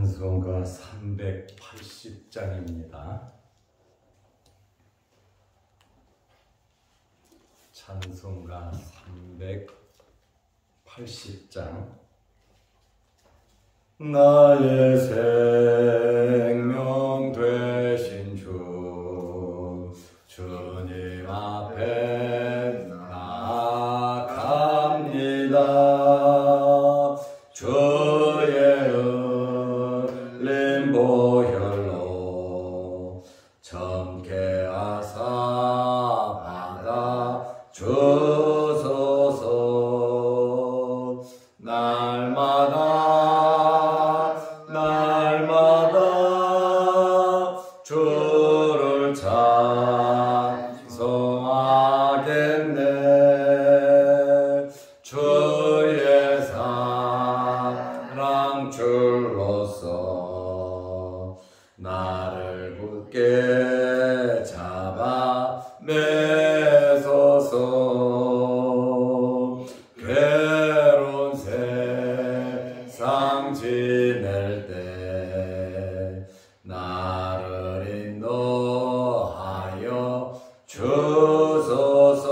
찬송가 380장입니다. 찬송가 380장. 나의 생명 되신 주, 주님 앞에 나아갑니다. 주의 흘린 보혈로 정케 하사 받아 주소서. 날마다 주를 찬송하겠네. 주의 사랑 줄로서 나를 굳게 잡아 매소서. 괴로운 세상 지낼 때 나를 인도하여 주소서.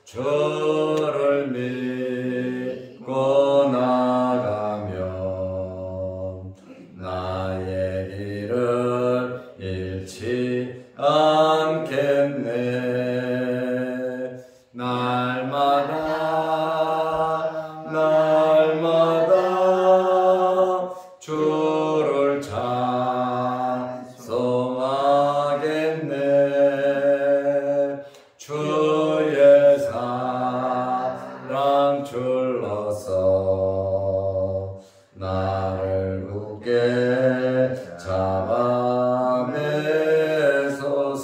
주를 믿고 나가면 나의 길을 잃지 않겠네. 날마다 주를 찬송하겠네. 주의 사랑 줄로서 나를 굳게 잡아 매소서.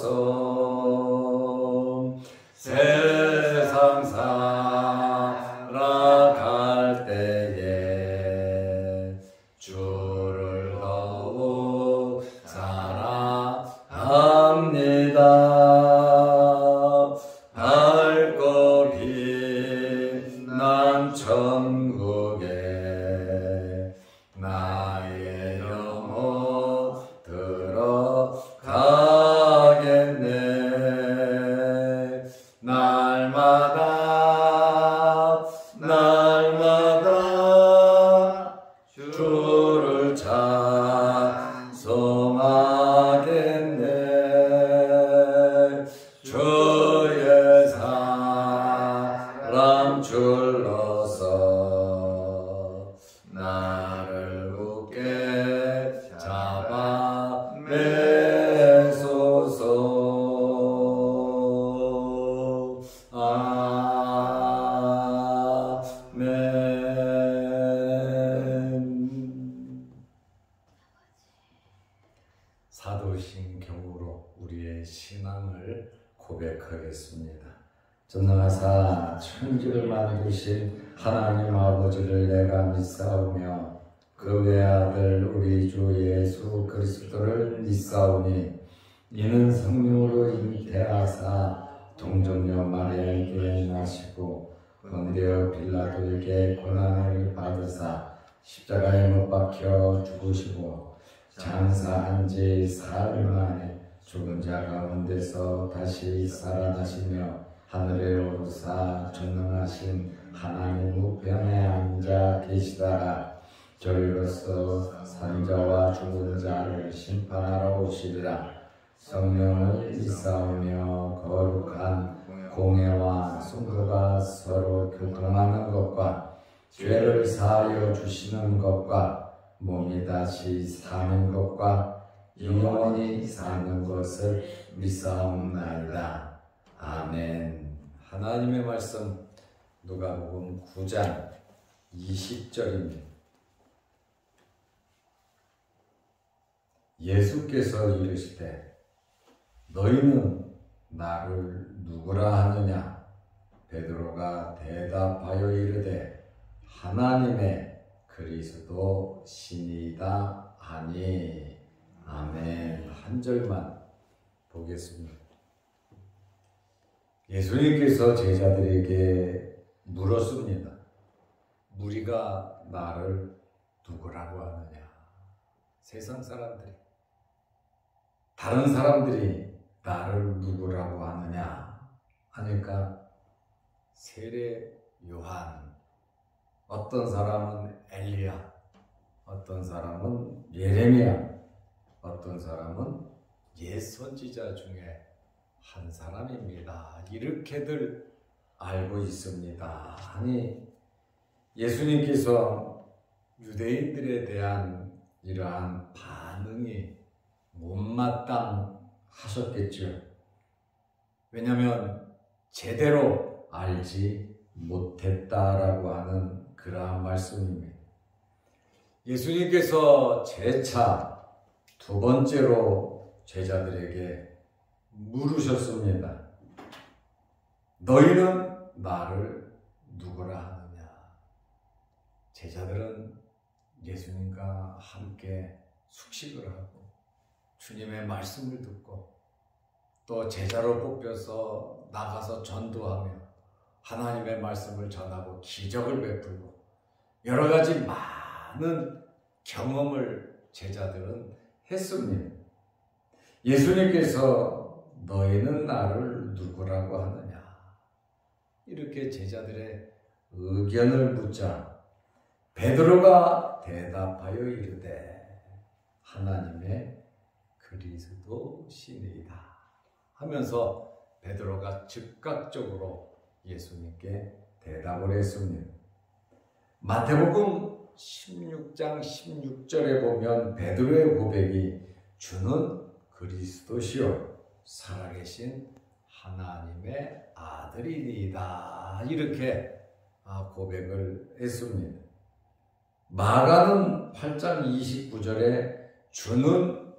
세상 살아갈 때에 주를 더욱 사랑합니다. 밝고 빛난 천국에 나의 영혼 들어가겠네. 날마다 주를 찬송하겠네. 주의 사랑 줄로서 나를 굳게 잡아 매소서. 사도신 경우로 우리의 신앙을 고백하겠습니다. 전능하사 천지를 만드신 하나님 아버지를 내가 믿사오며 그 외아들 우리 주 예수 그리스도를 믿사오니 이는 성령으로 잉태하사 동정녀 마리아에게 나시고 본디오 빌라도에게 고난을 받으사 십자가에 못 박혀 죽으시고 장사한 지 사흘 만에 죽은 자 가운데서 다시 살아나시며 하늘에 오르사 전능하신 하나님 우편에 앉아 계시다가 저희로서 산자와 죽은 자를 심판하러 오시리라. 성령을 믿사오며 거룩한 공회와 성도가 서로 교통하는 것과 죄를 사하여 주시는 것과 몸이 다시 사는 것과 영원히 사는 것을 믿사옵나이다. 아멘. 하나님의 말씀 누가복음 9장 20절입니다. 예수께서 이르시되 너희는 나를 누구라 하느냐? 베드로가 대답하여 이르되 하나님의 그리스도 신이다 하니. 아멘. 한 절만 보겠습니다. 예수님께서 제자들에게 물었습니다. 무리가 나를 누구라고 하느냐? 세상 사람들이, 다른 사람들이 나를 누구라고 하느냐 하니까 세례 요한, 어떤 사람은 엘리야, 어떤 사람은 예레미야, 어떤 사람은 옛 선지자 중에 한 사람입니다. 이렇게들 알고 있습니다. 아니, 예수님께서 유대인들에 대한 이러한 반응이 못마땅하셨겠죠. 왜냐하면 제대로 알지 못했다라고 하는 그러한 말씀입니다. 예수님께서 재차 두 번째로 제자들에게 물으셨습니다. 너희는 나를 누구라 하느냐? 제자들은 예수님과 함께 숙식을 하고 주님의 말씀을 듣고 또 제자로 뽑혀서 나가서 전도하며 하나님의 말씀을 전하고 기적을 베풀고 여러 가지 많은 경험을 제자들은 했습니다. 예수님께서 너희는 나를 누구라고 하느냐? 이렇게 제자들의 의견을 묻자 베드로가 대답하여 이르되 하나님의 그리스도시니이다 하면서 베드로가 즉각적으로 예수님께 대답을 했습니다. 마태복음 16장 16절에 보면 베드로의 고백이 주는 그리스도시요 살아계신 하나님의 아들이니이다 이렇게 고백을 했습니다. 마가는 8장 29절에 주는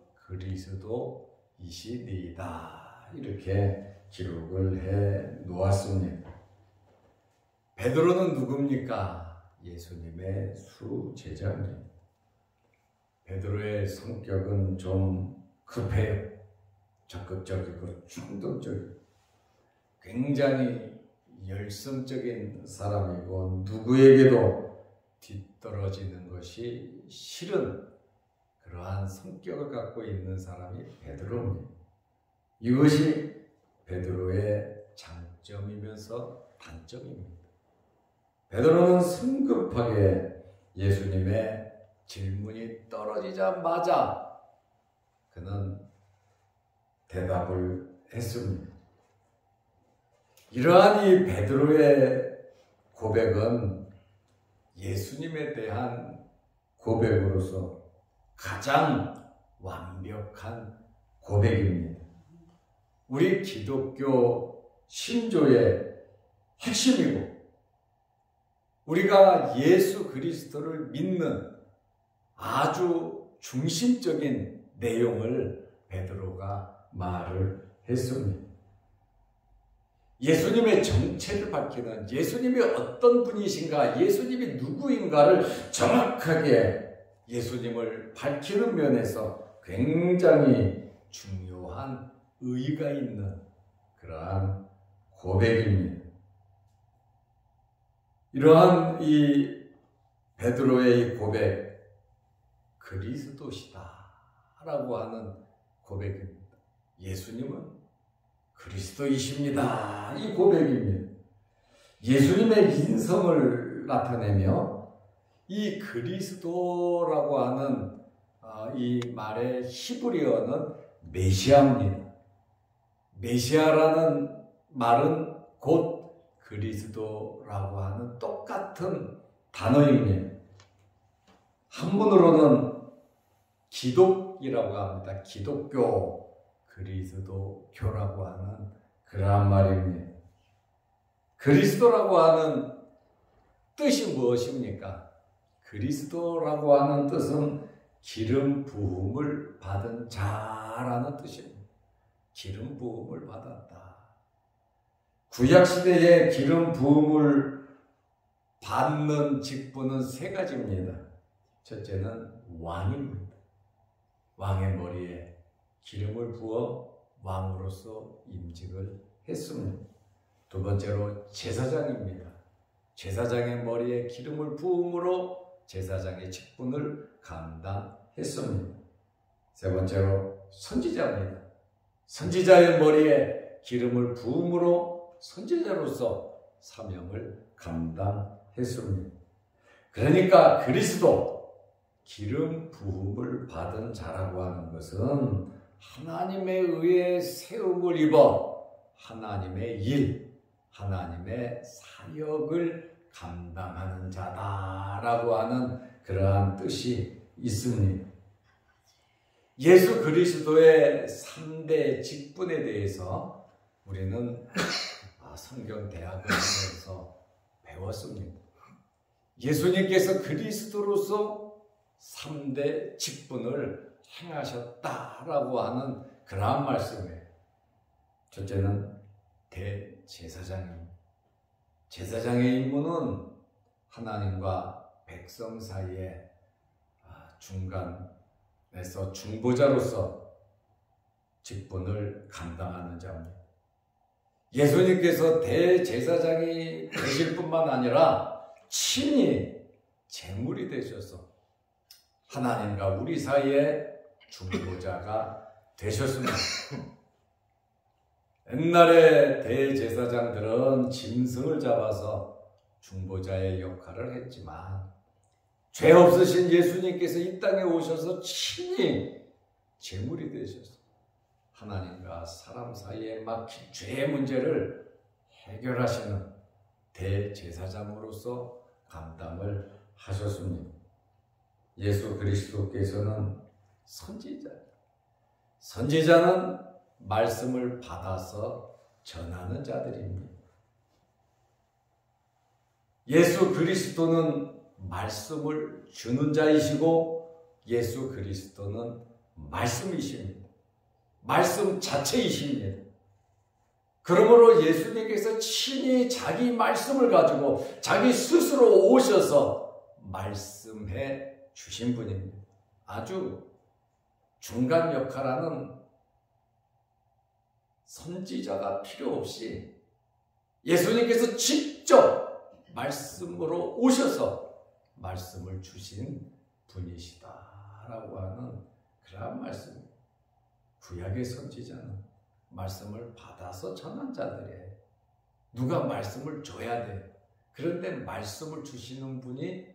그리스도이시니이다 이렇게 기록을 해 놓았습니다. 베드로는 누굽니까? 예수님의 수제자입니다. 베드로의 성격은 좀 급해요. 적극적이고 충동적이고 굉장히 열성적인 사람이고 누구에게도 뒤떨어지는 것이 싫은 그러한 성격을 갖고 있는 사람이 베드로입니다. 이것이 베드로의 장점이면서 단점입니다. 베드로는 성급하게 예수님의 질문이 떨어지자마자 그는 대답을 했습니다. 이러한 이 베드로의 고백은 예수님에 대한 고백으로서 가장 완벽한 고백입니다. 우리 기독교 신조의 핵심이고 우리가 예수 그리스도를 믿는 아주 중심적인 내용을 베드로가 말을 했습니다. 예수님의 정체를 밝히는 예수님이 어떤 분이신가, 예수님이 누구인가를 정확하게 예수님을 밝히는 면에서 굉장히 중요한 의의가 있는 그러한 고백입니다. 이러한 이 베드로의 이 고백, 그리스도시다 라고 하는 고백입니다. 예수님은 그리스도이십니다. 이 고백입니다. 예수님의 인성을 나타내며 이 그리스도라고 하는 이 말의 히브리어는 메시아입니다. 메시아라는 말은 곧 그리스도라고 하는 똑같은 단어입니다. 한문으로는 기독이라고 합니다. 기독교, 그리스도교라고 하는 그러한 말입니다. 그리스도라고 하는 뜻이 무엇입니까? 그리스도라고 하는 뜻은 기름 부음을 받은 자라는 뜻입니다. 기름 부음을 받았다. 구약시대에 기름 부음을 받는 직분은 세 가지입니다. 첫째는 왕입니다. 왕의 머리에 기름을 부어 왕으로서 임직을 했습니다. 두 번째로 제사장입니다. 제사장의 머리에 기름을 부음으로 대제사장의 직분을 감당했습니다. 세 번째로 선지자입니다. 선지자의 머리에 기름을 부음으로 선지자로서 사명을 감당했습니다. 그러니까 그리스도 기름 부음을 받은 자라고 하는 것은 하나님에 의해 세움을 입어 하나님의 일, 하나님의 사역을 감당하는 자다라고 하는 그러한 뜻이 있습니다. 예수 그리스도의 3대 직분에 대해서 우리는 성경 대학을 하면서 배웠습니다. 예수님께서 그리스도로서 3대 직분을 행하셨다라고 하는 그러한 말씀이에요. 첫째는 대제사장입니다. 제사장의 임무는 하나님과 백성 사이에 중간에서 중보자로서 직분을 감당하는 자입니다. 예수님께서 대제사장이 되실 뿐만 아니라 친히 제물이 되셔서 하나님과 우리 사이에 중보자가 되셨습니다. 옛날에 대제사장들은 짐승을 잡아서 중보자의 역할을 했지만 죄 없으신 예수님께서 이 땅에 오셔서 친히 제물이 되셔서 하나님과 사람 사이에 막힌 죄의 문제를 해결하시는 대제사장으로서 감당을 하셨습니다. 예수 그리스도께서는 선지자는 말씀을 받아서 전하는 자들입니다. 예수 그리스도는 말씀을 주는 자이시고 예수 그리스도는 말씀이십니다. 말씀 자체이십니다. 그러므로 예수님께서 친히 자기 말씀을 가지고 자기 스스로 오셔서 말씀해 주신 분입니다. 아주 중간 역할하는 선지자가 필요 없이 예수님께서 직접 말씀으로 오셔서 말씀을 주신 분이시다라고 하는 그러한 말씀입니다. 구약의 선지자는 말씀을 받아서 전한 자들이에요. 누가 말씀을 줘야 돼. 그런데 말씀을 주시는 분이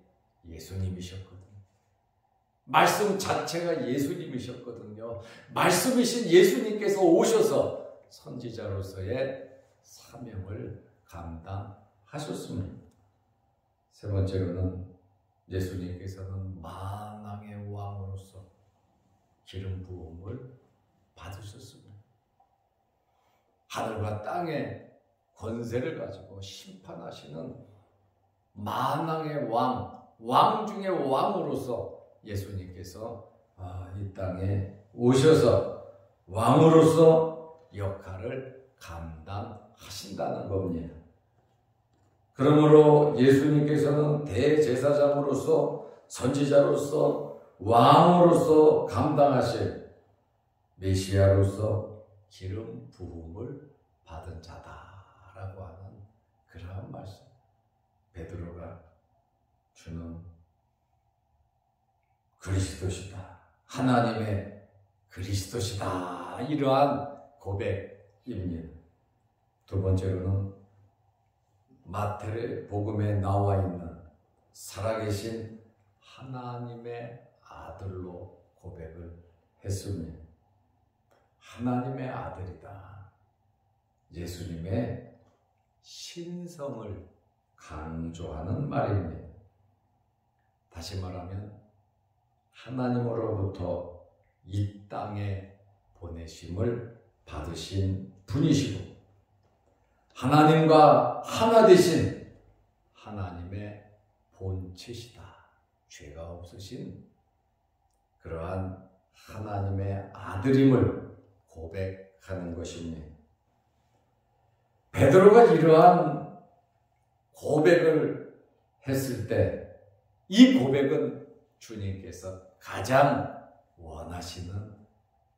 예수님이셨거든요. 말씀 자체가 예수님이셨거든요. 말씀이신 예수님께서 오셔서 선지자로서의 사명을 감당하셨습니다. 세 번째로는 예수님께서는 만왕의 왕으로서 기름 부음을 받으셨습니다. 하늘과 땅의 권세를 가지고 심판하시는 만왕의 왕 중의 왕으로서 예수님께서 이 땅에 오셔서 왕으로서 역할을 감당하신다는 겁니다. 그러므로 예수님께서는 대제사장으로서 선지자로서 왕으로서 감당하실 메시아로서 기름 부음을 받은 자다라고 하는 그러한 말씀. 베드로가 주는 그리스도시다. 하나님의 그리스도시다. 이러한 고백입니다. 두 번째로는 마태의 복음에 나와 있는 살아계신 하나님의 아들로 고백을 했습니다. 하나님의 아들이다. 예수님의 신성을 강조하는 말입니다. 다시 말하면 하나님으로부터 이 땅에 보내심을 받으신 분이시고 하나님과 하나 되신 하나님의 본체시다. 죄가 없으신 그러한 하나님의 아들임을 고백하는 것입니다. 베드로가 이러한 고백을 했을 때 이 고백은 주님께서 가장 원하시는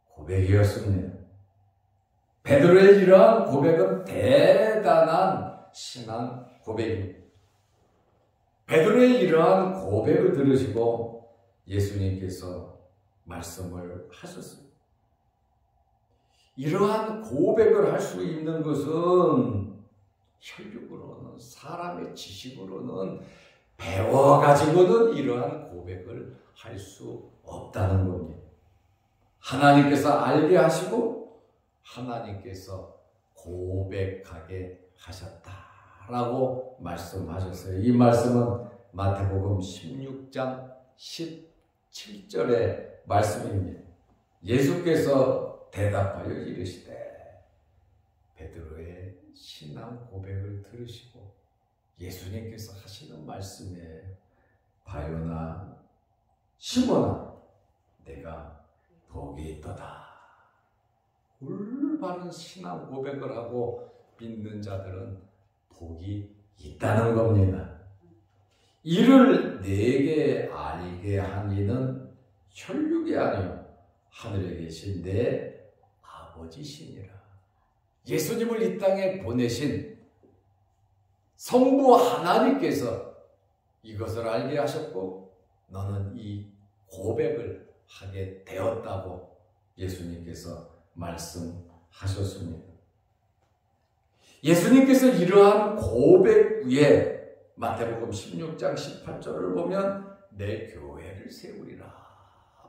고백이었습니다. 베드로의 이러한 고백은 대단한 신앙 고백입니다. 베드로의 이러한 고백을 들으시고 예수님께서 말씀을 하셨습니다. 이러한 고백을 할 수 있는 것은 혈육으로는, 사람의 지식으로는, 배워가지고는 이러한 고백을 할 수 없다는 겁니다. 하나님께서 알게 하시고 하나님께서 고백하게 하셨다라고 말씀하셨어요. 이 말씀은 마태복음 16장 17절의 말씀입니다. 예수께서 대답하여 이르시되 베드로의 신앙 고백을 들으시고 예수님께서 하시는 말씀에 바요나 시몬아 내가 복이 있도다. 올바른 신앙 고백을 하고 믿는 자들은 복이 있다는 겁니다. 이를 내게 알게 한 이는 혈육이 아니요 하늘에 계신 내 아버지시니라. 예수님을 이 땅에 보내신 성부 하나님께서 이것을 알게 하셨고 너는 이 고백을 하게 되었다고 예수님께서 말씀하셨습니다. 예수님께서 이러한 고백 위에 마태복음 16장 18절을 보면 내 교회를 세우리라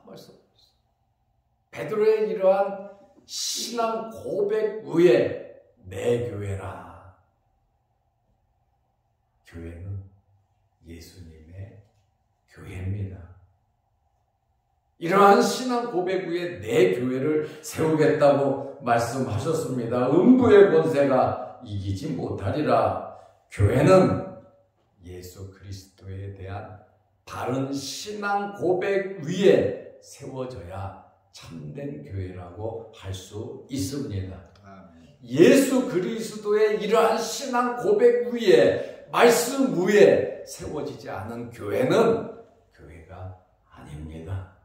말씀하셨어요. 베드로의 이러한 신앙 고백 위에 내 교회라. 교회는 예수님의 교회입니다. 이러한 신앙 고백 위에 내 교회를 세우겠다고 말씀하셨습니다. 음부의 권세가 이기지 못하리라. 교회는 예수 그리스도에 대한 바른 신앙 고백 위에 세워져야 참된 교회라고 할 수 있습니다. 예수 그리스도의 이러한 신앙 고백 위에, 말씀 위에 세워지지 않은 교회는 교회가 아닙니다.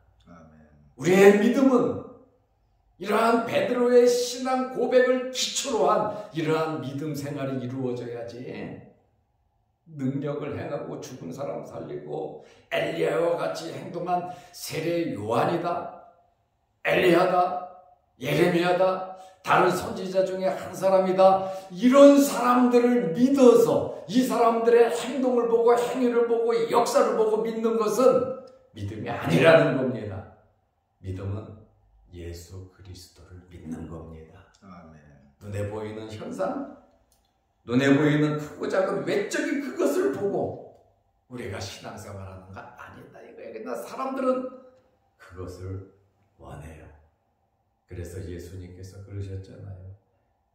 우리의 믿음은 이러한 베드로의 신앙 고백을 기초로 한 이러한 믿음 생활이 이루어져야지, 능력을 행하고 죽은 사람 살리고 엘리야와 같이 행동한 세례 요한이다, 엘리야다, 예레미야다, 다른 선지자 중에 한 사람이다, 이런 사람들을 믿어서 이 사람들의 행동을 보고 행위를 보고 역사를 보고 믿는 것은 믿음이 아니라는 겁니다. 믿음은 예수 그리스도를 믿는 겁니다. 아멘. 눈에 보이는 현상, 눈에 보이는 크고 작은 외적인 그것을 보고 우리가 신앙생활하는 거 아니다 이거야. 그러나 사람들은 그것을 원해요. 그래서 예수님께서 그러셨잖아요.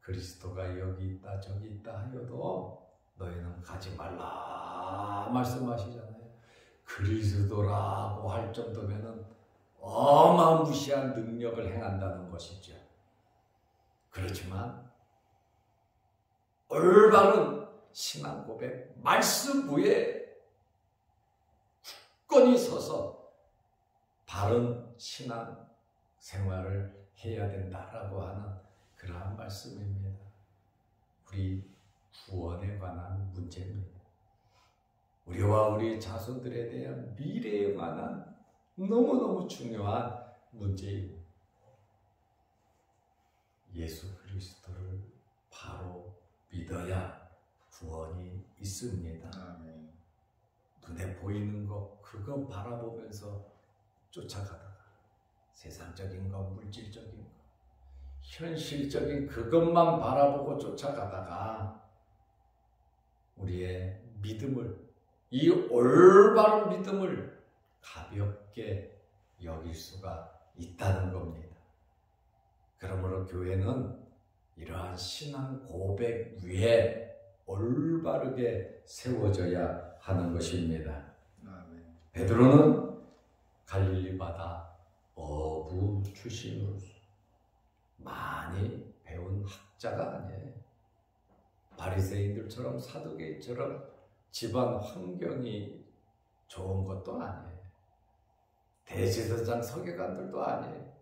그리스도가 여기 있다 저기 있다 하여도 너희는 가지 말라 말씀하시잖아요. 그리스도라고 할 정도면은 어마무시한 능력을 행한다는 것이죠. 그렇지만 올바른 신앙 고백, 말씀 위에 굳건히 서서 바른 신앙 생활을 해야 된다라고 하는 그러한 말씀입니다. 우리 구원에 관한 문제입니다. 우리와 우리 자손들에 대한 미래에 관한 너무너무 중요한 문제입니다. 예수 그리스도를 바로 믿어야 구원이 있습니다. 아멘. 눈에 보이는 것 그거 바라보면서 쫓아가다가 세상적인 것, 물질적인 것, 현실적인 그것만 바라보고 쫓아가다가 우리의 믿음을, 이 올바른 믿음을 가볍게 여길 수가 있다는 겁니다. 그러므로 교회는 이러한 신앙 고백 위에 올바르게 세워져야 하는 것입니다. 베드로는 갈릴리 바다 어부 출신으로서 많이 배운 학자가 아니에요. 바리새인들처럼 사두개인처럼 집안 환경이 좋은 것도 아니에요. 대제사장 서기관들도 아니에요.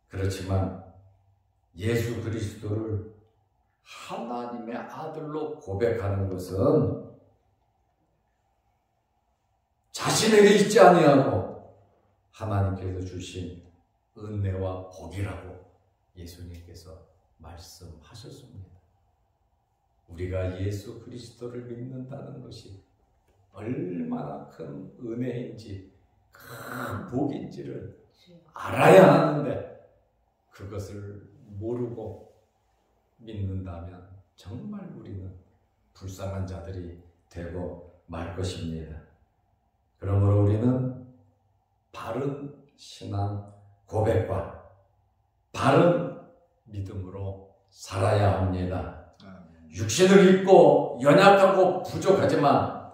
그렇지만 예수 그리스도를 하나님의 아들로 고백하는 것은 자신에게 있지 아니하고 하나님께서 주신 은혜와 복이라고 예수님께서 말씀하셨습니다. 우리가 예수 그리스도를 믿는다는 것이 얼마나 큰 은혜인지 큰 복인지를 알아야 하는데 그것을 모르고 믿는다면 정말 우리는 불쌍한 자들이 되고 말 것입니다. 그러므로 우리는 바른 신앙 고백과 바른 믿음으로 살아야 합니다. 육신을 입고 연약하고 부족하지만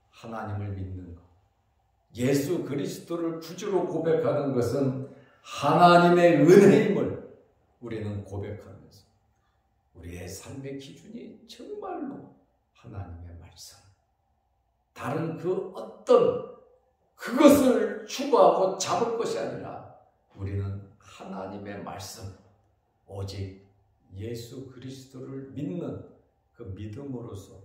하나님을 믿는 것, 예수 그리스도를 구주로 고백하는 것은 하나님의 은혜임을 우리는 고백하면서 우리의 삶의 기준이 정말로 하나님의 말씀, 다른 그 어떤 그것을 추구하고 잡을 것이 아니라 우리는 하나님의 말씀, 오직 예수 그리스도를 믿는 그 믿음으로써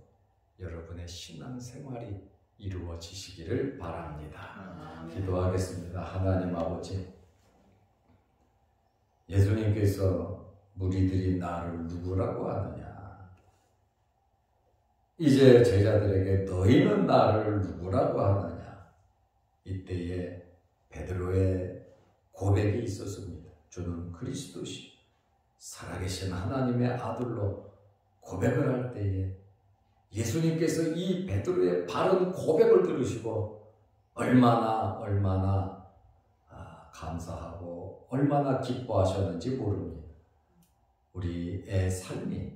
여러분의 신앙생활이 이루어지시기를 바랍니다. 기도하겠습니다. 하나님 아버지, 예수님께서 무리들이 나를 누구라고 하느냐? 이제 제자들에게 너희는 나를 누구라고 하느냐? 이때에 베드로의 고백이 있었습니다. 주는 그리스도시 살아계신 하나님의 아들로 고백을 할 때에 예수님께서 이 베드로의 바른 고백을 들으시고 얼마나 감사하고 얼마나 기뻐하셨는지 모릅니다. 우리의 삶이,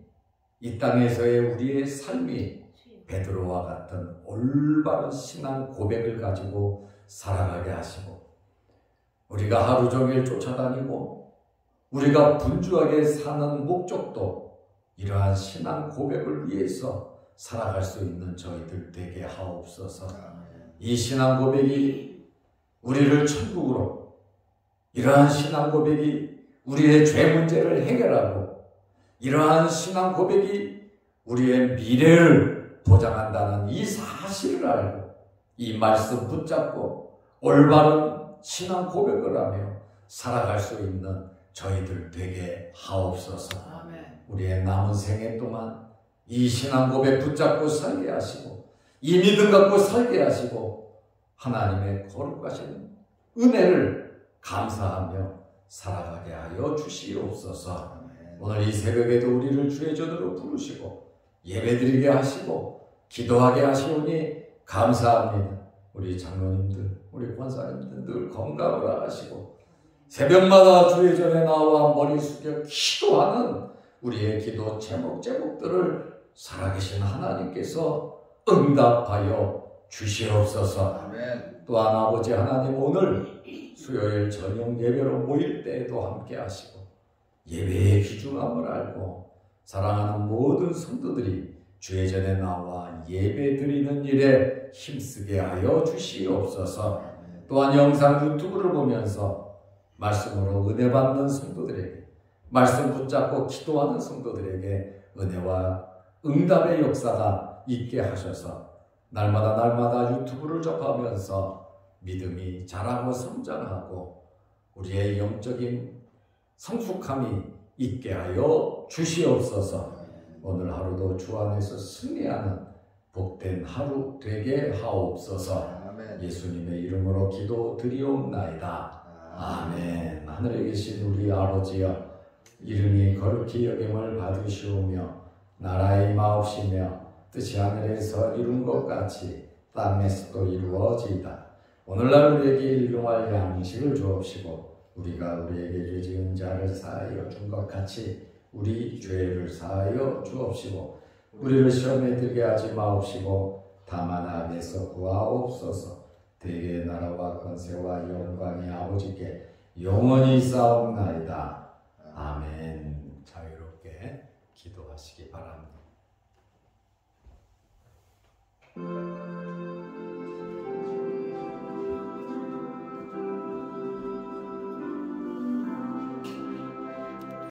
이 땅에서의 우리의 삶이 베드로와 같은 올바른 신앙 고백을 가지고 살아가게 하시고, 우리가 하루 종일 쫓아다니고 우리가 분주하게 사는 목적도 이러한 신앙 고백을 위해서 살아갈 수 있는 저희들 되게 하옵소서. 이 신앙 고백이 우리를 천국으로, 이러한 신앙 고백이 우리의 죄 문제를 해결하고, 이러한 신앙 고백이 우리의 미래를 보장한다는 이 사실을 알고 이 말씀 붙잡고 올바른 신앙 고백을 하며 살아갈 수 있는 저희들 되게 하옵소서. 아멘. 우리의 남은 생애 동안 이 신앙 고백 붙잡고 살게 하시고, 이 믿음 갖고 살게 하시고, 하나님의 거룩하신 은혜를 감사하며 살아가게 하여 주시옵소서. 아멘. 오늘 이 새벽에도 우리를 주의 전으로 부르시고 예배드리게 하시고 기도하게 하시오니 감사합니다. 우리 장로님들, 우리 권사님들 늘 건강을 하시고 새벽마다 주의 전에 나와 머리 숙여 기도하는 우리의 기도 제목들을 살아계신 하나님께서 응답하여 주시옵소서. 아멘. 또한 아버지 하나님, 오늘 수요일 저녁 예배로 모일 때에도 함께 하시고 예배의 귀중함을 알고 사랑하는 모든 성도들이 주의 전에 나와 예배 드리는 일에 힘쓰게 하여 주시옵소서. 또한 영상 유튜브를 보면서 말씀으로 은혜 받는 성도들에게, 말씀 붙잡고 기도하는 성도들에게 은혜와 응답의 역사가 있게 하셔서 날마다 유튜브를 접하면서 믿음이 자라고 성장하고 우리의 영적인 성숙함이 있게 하여 주시옵소서. 오늘 하루도 주 안에서 승리하는 복된 하루 되게 하옵소서. 아멘. 예수님의 이름으로 기도 드리옵나이다. 아멘. 하늘에 계신 우리 아버지여, 이름이 거룩히 여김을 받으시오며 나라의 마옵시며 뜻이 하늘에서 이룬 것 같이 땅에서도 이루어지이다. 오늘날 우리에게 일용할 양식을 주옵시고 우리가 우리에게 죄 지은 자를 사하여 준 것 같이 우리 죄를 사하여 주옵시고 우리를 시험에 들게 하지 마옵시고 다만 악에서 구하옵소서. 대의 나라와 권세와 영광이 아버지께 영원히 있사옵나이다. 아멘. 자유롭게 기도하시기 바랍니다.